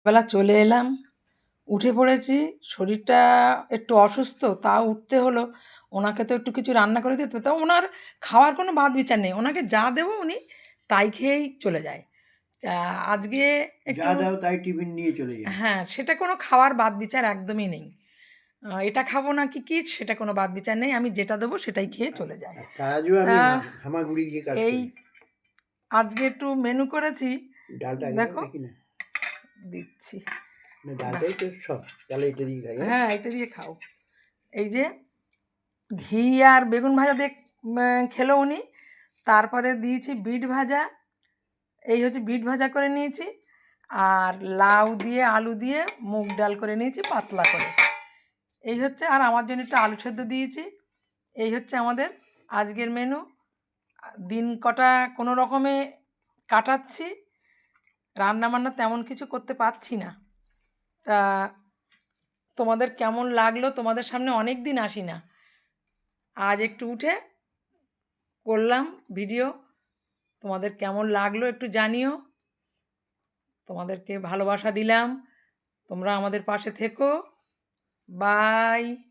বেলা চলে এলাম, উঠে পড়েছি। শরীরটা একটু অসুস্থ, তাও উঠতে হলো। ওনাকে তো একটু কিছু রান্না করে দিতে হবে। তা ওনার খাওয়ার কোনো বাদ-বিচার নেই। ওনাকে যা দেবো উনি তাই খেয়েই চলে যায়। আ আজকে একটু যা দাও তাই টিফিন নিয়ে চলে যায়। হ্যাঁ, সেটা কোনো খাওয়ার বাদ-বিচার একদমই নেই। এটা খাবো নাকি কি সেটা কোনো বাদ-বিচার নেই। আমি যেটা দেবো সেটাই খেয়ে চলে যায়। আর কাজও তা আমি হামাগুড়ি দিয়ে কাজ এই করি। আজকে একটু মেনু করেছি। ডালটা আগে দাও দেখো, দেখি না। দিচ্ছি। না নাহ, ডালটাই তো সব। তাহলে এটা দিয়ে খাই, হ্যাঁ? হ্যাঁ, এটা দিয়ে খাও। এই যে ঘি আর বেগুন ভাজা দিয়ে খেলো উনি। তারপরে দিয়েছি বিট ভাজা। এই হচ্ছে বিট ভাজা করে নিয়েছি। আর লাউ দিয়ে আলু দিয়ে মুগ ডাল করে নিয়েছি পাতলা করে। এই হচ্ছে, আর আমার জন্য একটু আলু সেদ্ধ দিয়েছি। এই হচ্ছে আমাদের আজকের মেনু। দিন কটা কোনো রকমে কাটাচ্ছি। রান্নাবান্না তেমন কিছু করতে পারছি না। তা তোমাদের কেমন লাগলো? তোমাদের সামনে অনেক দিন আসি না। আজ একটু উঠে করলাম ভিডিও। তোমাদের কেমন লাগলো একটু জানিও। তোমাদেরকে ভালোবাসা দিলাম। তোমরা আমাদের পাশে থেকো। বাই।